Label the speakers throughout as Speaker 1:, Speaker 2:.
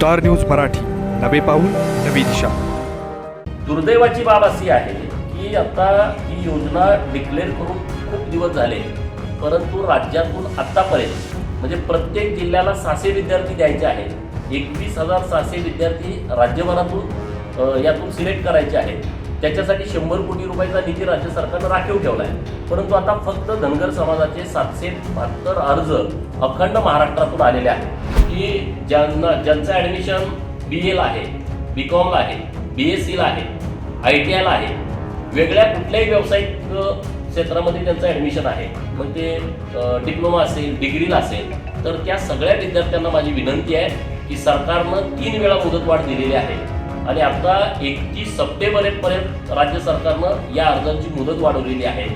Speaker 1: Star news Marathi, नवे पाऊल नवी दिशा.
Speaker 2: दुर्दैवाची बाब अशी आहे की आता ही योजना डिक्लेअर करून खूप दिवस झाले, परंतु राज्यातून आत्तापर्यंत म्हणजे प्रत्येक जिल्ह्याला 600 विद्यार्थी द्यायचे आहेत. 21,600 विद्यार्थी राज्यभरातून यातून सिलेक्ट करायचे आहेत. त्याच्यासाठी 100 कोटी रुपयाचा निधी राज्य सरकारनं राखीव ठेवला आहे. परंतु आता फक्त धनगर समाजाचे 772 अर्ज अखंड महाराष्ट्रातून आलेले आहेत की ज्यांचं ॲडमिशन BA ला आहे, BCom ला आहे, BSc ला आहे, ITI ला आहे, वेगळ्या कुठल्याही व्यावसायिक क्षेत्रामध्ये त्यांचं ॲडमिशन आहे, मग ते डिप्लोमा असेल, डिग्रीला असेल, तर त्या सगळ्या विद्यार्थ्यांना माझी विनंती आहे की सरकारनं 3 वेळा मुदतवाढ दिलेली आहे आणि आता 31 सप्टेंबरपर्यंत राज्य सरकारनं या अर्जांची मुदत वाढवलेली आहे.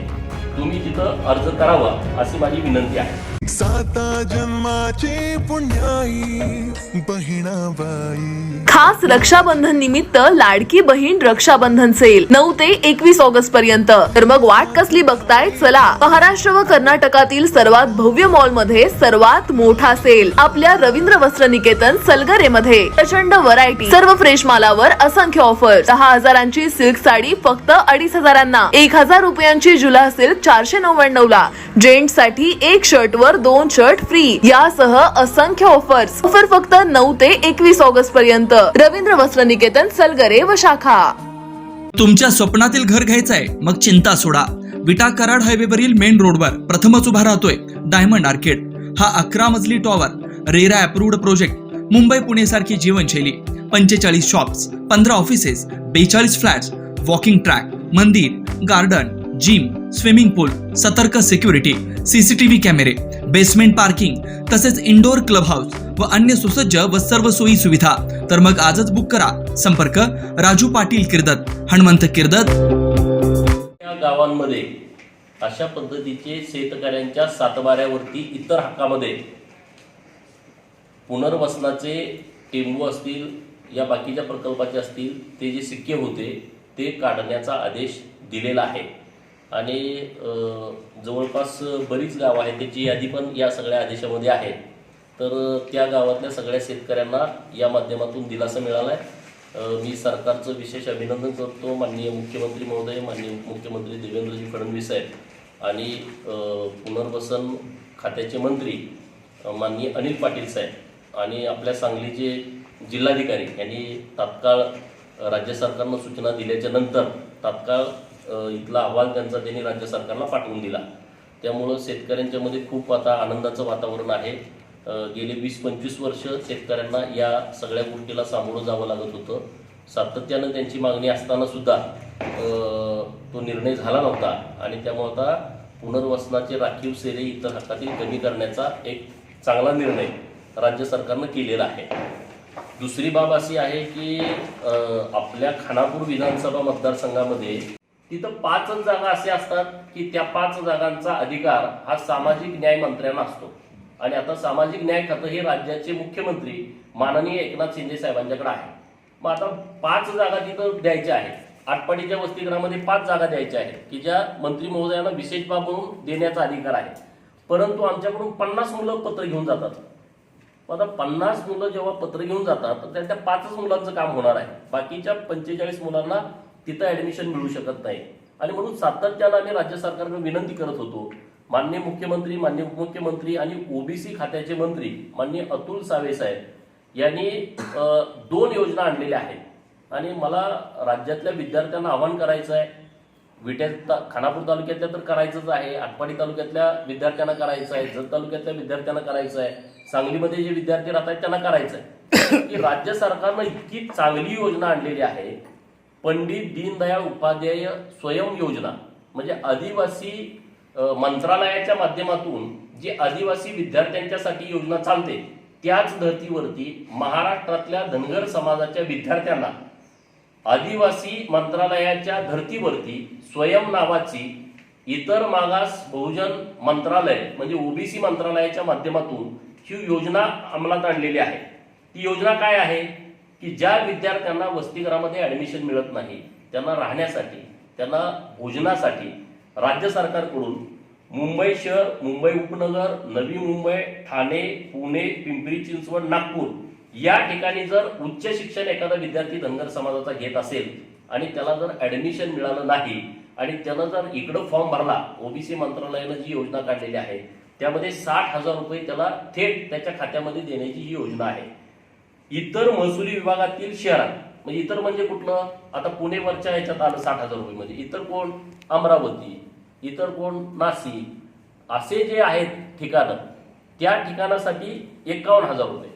Speaker 2: तुम्ही तिथं अर्ज करावा अशी माझी विनंती आहे.
Speaker 3: 7 जन्माचे पुण्याई बहिणाबाई.
Speaker 4: खास रक्षाबंधन निमित्त लाडकी बहीण रक्षाबंधन सेल 9 ते 21 ऑगस्ट पर्यंत. तर मग वाट कसली बघताय, चला महाराष्ट्र व कर्नाटकातील सर्वात भव्य मॉल मध्ये सर्वात मोठा सेल आपल्या रवींद्र वस्त्र निकेतन सलगरे मध्ये. प्रचंड व्हरायटी, सर्व फ्रेश मालावर असंख्य ऑफर. 10,000ची सिल्क साडी फक्त 2,500 1,000 रुपयांची जुला सिल्क 499 ला. जेंट्स साठी 1 शर्ट वर 2 शर्ट फ्री, यासह असंख्य ऑफर्स. ऑफर फक्त 9 ते 21 ऑगस्ट पर्यंत. रवींद्र वस्त्र निकेतन सलगरे व शाखा.
Speaker 5: तुमच्या स्वप्नातील घर घ्यायचंय मग चिंता सोडा. विटा कराड हायवेवरील मेन रोडवर प्रथमच उभा राहतोय डायमंड आर्केड. हा 11 मजली tower, RERA approved project. Mumbai Pune सारखी जीवनशैली. 45 shops, 15 offices, 42 flats, walking track, मंदिर, गार्डन, जिम, स्विमिंग पूल, सतर्क सिक्युरिटी, CCTV कॅमेरे, बेसमेंट पार्किंग, तसेच इंडोर क्लब हाऊस व अन्य सुसज्ज व सर्व सोयी सुविधा. तर मग आजच बुक करा. संपर्क राजू पाटील किर्दत, हनुमंत किर्दत.
Speaker 2: या गावांमध्ये अशा पद्धतीचे शेतकऱ्यांच्या सातबाऱ्यावरती इतर हक्कामध्ये पुनर्वसनाचे टेंबू असतील या बाकीच्या प्रकल्पाचे असतील ते जे सिक्के होते ते काढण्याचा आदेश दिलेला आहे आणि जवळपास बरीच गावं आहेत त्याची यादी पण या सगळ्या आदेशामध्ये आहे. तर त्या गावातल्या सगळ्या शेतकऱ्यांना या माध्यमातून दिलासा मिळाला आहे. मी सरकारचं विशेष अभिनंदन करतो. माननीय मुख्यमंत्री महोदय, माननीय मुख्यमंत्री देवेंद्रजी फडणवीस साहेब आणि पुनर्वसन खात्याचे मंत्री माननीय अनिल पाटील साहेब आणि आपल्या सांगलीचे जिल्हाधिकारी यांनी तात्काळ राज्य सरकारनं सूचना दिल्याच्या नंतर तात्काळ इथला अहवाल त्यांनी राज्य सरकारला पाठवून दिला. त्यामुळं शेतकऱ्यांच्या मध्ये खूप आता आनंदाचं वातावरण आहे. गेले 20-25 वर्ष शेतकऱ्यांना या सगळ्या गोष्टीला सामोरं जावं लागत होतं. सातत्यानं त्यांची मागणी असताना सुद्धा तो निर्णय झाला नव्हता आणि त्यामुळे आता पुनर्वसनाचे राखीव सेरे इतर हक्कातील कमी करण्याचा एक चांगला निर्णय राज्य सरकारनं केलेला आहे. दुसरी बाब अशी आहे की आपल्या खानापूर विधानसभा मतदारसंघामध्ये तिथं 5 जागा असे असतात की त्या 5 जागांचा अधिकार हा सामाजिक न्याय मंत्र्यांना असतो आणि आता सामाजिक न्याय खातं हे राज्याचे मुख्यमंत्री माननीय एकनाथ शिंदे साहेबांच्याकडे आहे. मग आता 5 जागा तिथं द्यायच्या आहेत. आटपाडीच्या वसतिगृहामध्ये 5 जागा द्यायच्या आहेत की ज्या मंत्री महोदयांना विशेष बाब म्हणून देण्याचा अधिकार आहे. परंतु आमच्याकडून 50 मुलं पत्र घेऊन जातात. आता 50 मुलं जेव्हा पत्र घेऊन जातात तर त्या 5च मुलांचं काम होणार आहे. बाकीच्या 45 मुलांना तिथं ॲडमिशन मिळू शकत नाही आणि म्हणून सातत्यानं आम्ही राज्य सरकारकडे विनंती करत होतो. माननीय मुख्यमंत्री, माननीय उपमुख्यमंत्री आणि OBC खात्याचे मंत्री माननीय अतुल सावे साहेब यांनी 2 योजना आणलेल्या आहेत आणि मला राज्यातल्या विद्यार्थ्यांना आवाहन करायचं आहे. खानापूर तालुक्यातल्या तर करायचंच आहे, आटपाडी तालुक्यातल्या विद्यार्थ्यांना करायचं आहे, जत तालुक्यातल्या विद्यार्थ्यांना करायचं आहे, सांगलीमध्ये जे विद्यार्थी राहतात त्यांना करायचं आहे की राज्य सरकारनं इतकी चांगली योजना आणलेली आहे. पंडित दीनदयाळ उपाध्याय स्वयं योजना म्हणजे आदिवासी मंत्रालयाच्या माध्यमातून जी आदिवासी विद्यार्थ्यांच्यासाठी योजना चालते त्याच धर्तीवरती महाराष्ट्रातल्या धनगर समाजाच्या विद्यार्थ्यांना आदिवासी मंत्रालयाच्या धर्तीवरती स्वयं नावाची इतर मागास बहुजन मंत्रालय म्हणजे OBC मंत्रालयाच्या माध्यमातून ही योजना अंमलात आणलेली आहे. ती योजना काय आहे की ज्या विद्यार्थ्यांना वसतिगृहामध्ये ॲडमिशन मिळत नाही त्यांना राहण्यासाठी, त्यांना भोजनासाठी राज्य सरकारकडून मुंबई शहर, मुंबई उपनगर, नवी मुंबई, ठाणे, पुणे, पिंपरी चिंचवड, नागपूर या ठिकाणी जर उच्च शिक्षण एखादा विद्यार्थी धनगर समाजाचा घेत असेल आणि त्याला जर ऍडमिशन मिळालं नाही आणि त्यानं जर इकडं फॉर्म भरला, ओबीसी मंत्रालयानं जी योजना काढलेली आहे त्यामध्ये 60,000 रुपये त्याला थेट त्याच्या खात्यामध्ये देण्याची ही योजना आहे. इतर महसुली विभागातील शहरात, म्हणजे इतर म्हणजे कुठलं, आता पुणेवरच्या ह्याच्यात आलं 60,000 रुपये मध्ये, इतर कोण अमरावती, इतर कोण नाशिक, असे जे आहेत ठिकाणं, त्या ठिकाणासाठी 51,000 रुपये.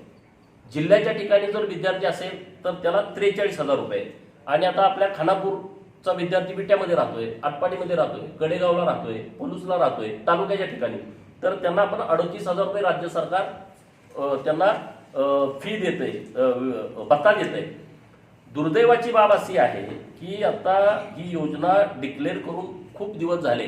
Speaker 2: जिल्ह्याच्या ठिकाणी जर विद्यार्थी असेल तर त्याला 43,000 रुपये. आणि आता आपल्या खानापूरचा विद्यार्थी बिट्यामध्ये राहतोय, आटपाडीमध्ये राहतोय, कडेगावला राहतोय, पलूसला राहतोय, तालुक्याच्या ठिकाणी, तर त्यांना आपण 38,000 रुपये राज्य सरकार त्यांना फी देते, भत्ता देते. दुर्दैवाची बाब अशी आहे की आता ही योजना डिक्लेअर करून खूप दिवस झाले,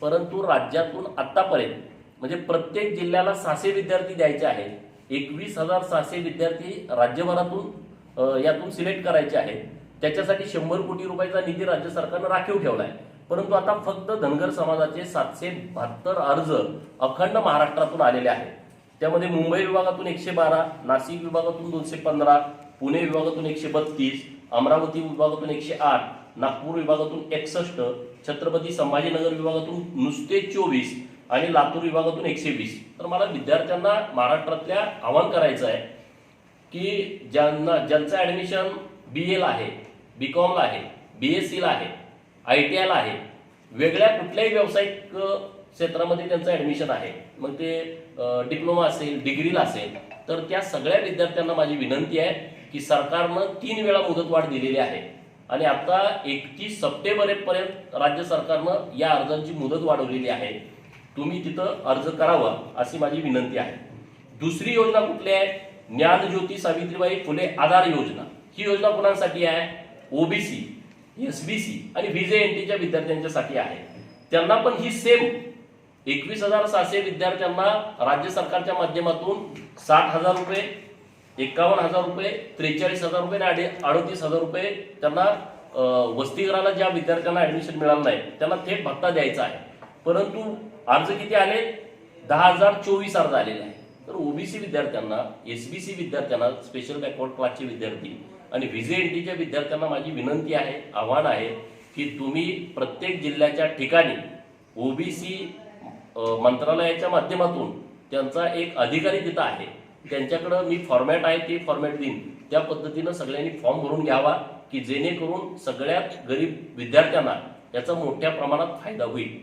Speaker 2: परंतु राज्यातून आतापर्यंत म्हणजे प्रत्येक जिल्ह्याला 600 विद्यार्थी द्यायचे आहेत. 21,600 विद्यार्थी राज्यभरातून यातून सिलेक्ट करायचे आहेत. त्याच्यासाठी 100 कोटी रुपयाचा निधी राज्य सरकारनं राखीव ठेवला आहे. परंतु आता फक्त धनगर समाजाचे 772 अर्ज अखंड महाराष्ट्रातून आलेले आहेत. त्यामध्ये मुंबई विभागातून 112, नाशिक विभागातून 215, पुणे विभागातून 132, अमरावती विभागातून 108, नागपूर विभागातून 61, छत्रपती संभाजीनगर विभागातून नुसते 24 आणि लातूर विभागातून 120. तर मला विद्यार्थ्यांना महाराष्ट्रातल्या आवाहन करायचं आहे की ज्यांचं ऍडमिशन BA आहे, BCom ला आहे, BSc ला आहे, ITI ला आहे, वेगळ्या कुठल्याही व्यावसायिक क्षेत्रामध्ये त्यांचं ऍडमिशन आहे, मग ते डिप्लोमा असेल, डिग्रीला असेल, तर त्या सगळ्या विद्यार्थ्यांना माझी विनंती आहे की सरकारनं 3 वेळा मुदतवाढ दिलेली आहे आणि आता 31 सप्टेंबरपर्यंत राज्य सरकारनं या अर्जांची मुदत वाढवलेली आहे. तुम्ही तिथं अर्ज करावा अशी माझी विनंती आहे. दुसरी योजना कुठली आहे? ज्ञानज्योती सावित्रीबाई फुले आधार योजना. ही योजना कोणासाठी आहे? OBC, SBC आणि VJNTच्या विद्यार्थ्यांच्यासाठी आहे. त्यांना पण ही सेम 21,600 विद्यार्थ्यांना राज्य सरकारच्या माध्यमातून 60,000 रुपये, 51,000 रुपये, 43,000 रुपये आणि 38,000 रुपये त्यांना वसतिगृहाला ज्या विद्यार्थ्यांना ऍडमिशन मिळालं नाही त्यांना थेट भत्ता द्यायचा आहे. परंतु अर्ज किती आले? 10,024 अर्ज आलेले आहेत. तर OBC विद्यार्थ्यांना, SBC विद्यार्थ्यांना, स्पेशल बॅकवर्ड क्लासचे विद्यार्थी आणि VJNTच्या विद्यार्थ्यांना माझी विनंती आहे, आव्हान आहे की तुम्ही प्रत्येक जिल्ह्याच्या ठिकाणी OBC मंत्रालयाच्या माध्यमातून त्यांचा एक अधिकारी तिथं आहे, त्यांच्याकडं मी फॉर्मॅट आहे ते फॉर्मॅट देईन, त्या पद्धतीनं सगळ्यांनी फॉर्म भरून घ्यावा की जेणेकरून सगळ्यात गरीब विद्यार्थ्यांना याचा मोठ्या प्रमाणात फायदा होईल.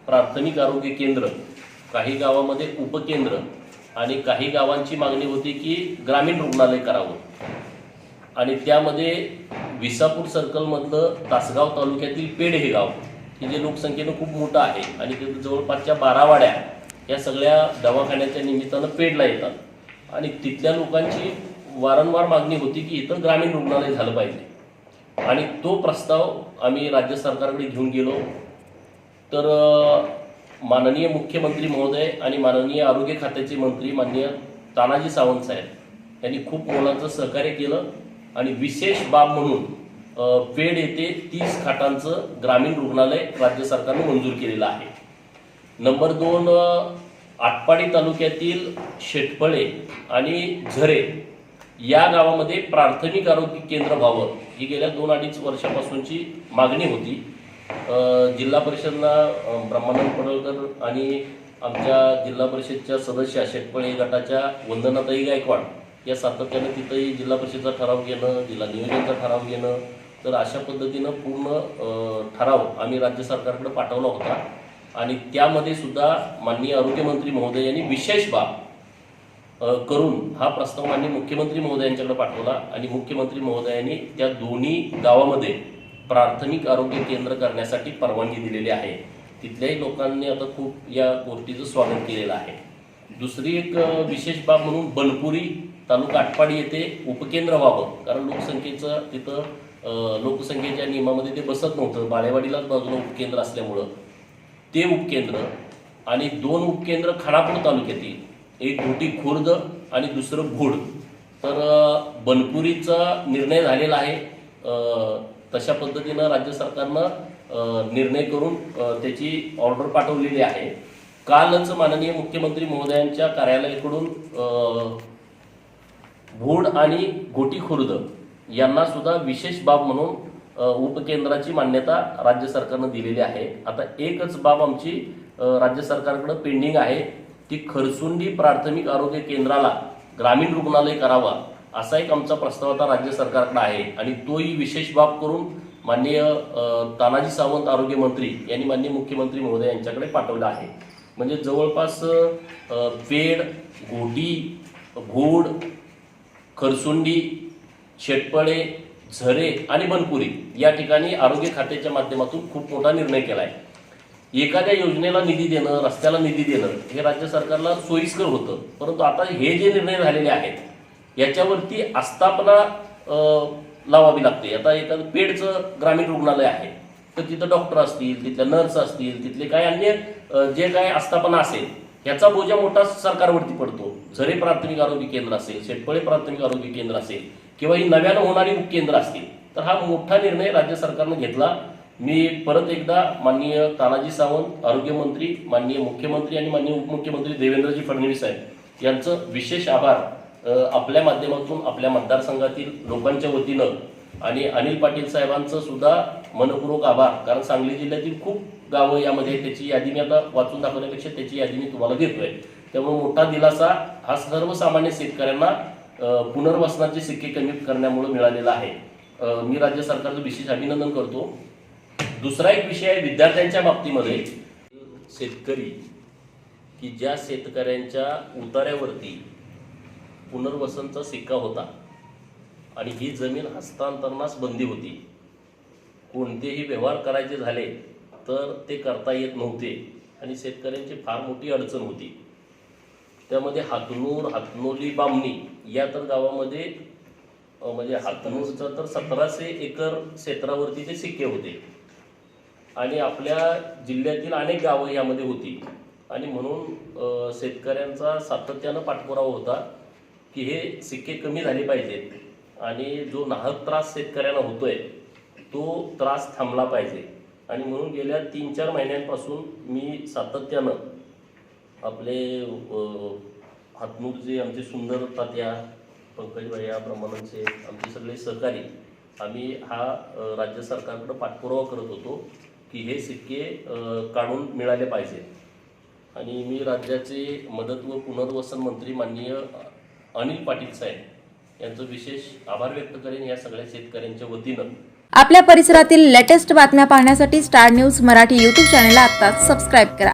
Speaker 2: प्राथमिक आरोग्य केंद्र, काही गावामध्ये उपकेंद्र आणि काही गावांची मागणी होती की ग्रामीण रुग्णालय करावं आणि त्यामध्ये विसापूर सर्कलमधलं तासगाव तालुक्यातील पेड हे गाव की जे लोकसंख्येनं खूप मोठं आहे आणि तिथे जवळपासच्या 12 वाड्या या सगळ्या दवाखान्याच्या निमित्तानं पेडला येतात आणि तिथल्या लोकांची वारंवार मागणी होती की इथं ग्रामीण रुग्णालय झालं पाहिजे आणि तो प्रस्ताव आम्ही राज्य सरकारकडे घेऊन गेलो. तर माननीय मुख्यमंत्री महोदय आणि माननीय आरोग्य खात्याचे मंत्री माननीय तानाजी सावंत साहेब यांनी खूप मोलाचं सहकार्य केलं आणि विशेष बाब म्हणून पेड येथे 30 खाटांचं ग्रामीण रुग्णालय राज्य सरकारनं मंजूर केलेलं आहे. नंबर 2, आटपाडी तालुक्यातील शेटफळे आणि झरे या गावामध्ये प्राथमिक आरोग्य केंद्र व्हावं ही गेल्या 2-2.5 वर्षापासूनची मागणी होती. जिल्हा परिषदला ब्रह्मानंद पडळकर आणि आमच्या जिल्हा परिषदच्या सदस्य शेटफळे गटाच्या वंदनाताई गायकवाड या सातत्यानं तिथंही जिल्हा परिषदचा ठराव घेणं, जिल्हा नियोजनचा ठराव घेणं, तर अशा पद्धतीनं पूर्ण ठराव आम्ही राज्य सरकारकडे पाठवला होता आणि त्यामध्ये सुद्धा माननीय आरोग्यमंत्री महोदय यांनी विशेष बाब करून हा प्रस्ताव माननीय मुख्यमंत्री महोदयांच्याकडे पाठवला आणि मुख्यमंत्री महोदयांनी त्या दोन्ही गावामध्ये प्राथमिक आरोग्य केंद्र करण्यासाठी परवानगी दिलेली आहे. तिथल्याही लोकांनी आता खूप या गोष्टीचं स्वागत केलेलं आहे. दुसरी एक विशेष बाब म्हणून बनपुरी तालुका आटपाडी येथे उपकेंद्र व्हावं, कारण लोकसंख्येचं तिथं लोकसंख्येच्या नियमामध्ये ते बसत नव्हतं, बाळेवाडीलाच बाजूला उपकेंद्र असल्यामुळं ते उपकेंद्र आणि 2 उपकेंद्र खानापूर तालुक्यातील, एक घोटी खुर्द आणि दुसरं भूड. तर बनपुरीचा निर्णय झालेला आहे. तशा पद्धतीनं राज्य सरकारनं निर्णय करून त्याची ऑर्डर पाठवलेली आहे. कालच माननीय मुख्यमंत्री महोदयांच्या कार्यालयाकडून भोड आणि गोटी खुर्द यांना सुद्धा विशेष बाब म्हणून उपकेंद्राची मान्यता राज्य सरकारनं दिलेली आहे. आता एकच बाब आमची राज्य सरकारकडे पेंडिंग आहे, ती खरसुंडी प्राथमिक आरोग्य केंद्राला ग्रामीण रुग्णालय करावा असा एक आमचा प्रस्ताव आता राज्य सरकारकडे आहे आणि तोही विशेष बाब करून माननीय तानाजी सावंत आरोग्यमंत्री यांनी माननीय मुख्यमंत्री महोदय यांच्याकडे पाठवलं आहे. म्हणजे जवळपास पेड, घोटी, भोड, खरसुंडी, शेटपळे, झरे आणि बनपुरी या ठिकाणी आरोग्य खात्याच्या माध्यमातून खूप मोठा निर्णय केला आहे. एखाद्या योजनेला निधी देणं, रस्त्याला निधी देणं हे राज्य सरकारला सोयीस्कर होतं, परंतु आता हे जे निर्णय झालेले आहेत याच्यावरती आस्थापना लावावी लागते. आता एखादं पेडचं ग्रामीण रुग्णालय आहे तर तिथं डॉक्टर असतील, तिथल्या नर्स असतील, तिथले काय अन्य जे काय आस्थापना असेल याचा बोजा मोठा सरकारवरती पडतो. झरे प्राथमिक आरोग्य केंद्र असेल, शेटपळे प्राथमिक आरोग्य केंद्र असेल किंवा ही नव्यानं होणारी उपकेंद्र असतील तर हा मोठा निर्णय राज्य सरकारनं घेतला. मी परत एकदा माननीय तानाजी सावंत आरोग्यमंत्री, माननीय मुख्यमंत्री आणि माननीय उपमुख्यमंत्री देवेंद्रजी फडणवीस साहेब यांचं विशेष आभार आपल्या माध्यमातून आपल्या मतदारसंघातील लोकांच्या वतीनं आणि अनिल पाटील साहेबांचं सुद्धा मनपूर्वक आभार, कारण सांगली जिल्ह्यातील खूप गावं यामध्ये, त्याची यादी मी आता वाचून दाखवण्यापेक्षा त्याची यादी मी तुम्हाला देतोय. त्यामुळे मोठा दिलासा हा सर्वसामान्य शेतकऱ्यांना पुनर्वसनाचे सिक्के कमी करण्यामुळे मिळालेला आहे. मी राज्य सरकारचं विशेष अभिनंदन करतो. दुसरा एक विषय आहे विद्यार्थ्यांच्या बाबतीमध्ये. शेतकरी की ज्या शेतकऱ्यांच्या उतार्यावरती पुनर्वसनचा सिक्का होता आणि ही जमीन हस्तांतरणास बंदी होती, कोणतेही व्यवहार करायचे झाले तर ते करता येत नव्हते आणि शेतकऱ्यांची फार मोठी अडचण होती. त्यामध्ये हातनूर, हातनोली, बामणी या तर गावामध्ये म्हणजे हातनूरचं तर 1700 एकर क्षेत्रावरती ते सिक्के होते आणि आपल्या जिल्ह्यातील अनेक गावं यामध्ये होती आणि म्हणून शेतकऱ्यांचा सातत्यानं पाठपुरावा होता की हे सिक्के कमी झाले पाहिजेत आणि जो नाहक त्रास शेतकऱ्यांना होतोय तो त्रास थांबला पाहिजे. आणि म्हणून गेल्या 3-4 महिन्यांपासून मी सातत्यानं आपले हातनूरचे आमचे सुंदर तात्या, पंकज भैया, ब्रह्मानंद शेठ, आमचे सगळे सहकारी आम्ही हा राज्य सरकारकडे पाठपुरावा करत होतो की हे सिक्के काढून मिळाले पाहिजेत. आणि मी राज्याचे मदत व पुनर्वसन मंत्री माननीय अनिल पाटील साहेब यांचं विशेष आभार व्यक्त करेन या सगळ्या शेतकऱ्यांच्या वतीनं.
Speaker 6: आपल्या परिसरातील लेटेस्ट बातम्या पाहण्यासाठी स्टार न्यूज मराठी यूट्यूब चॅनलला आत्ताच सबस्क्राईब करा.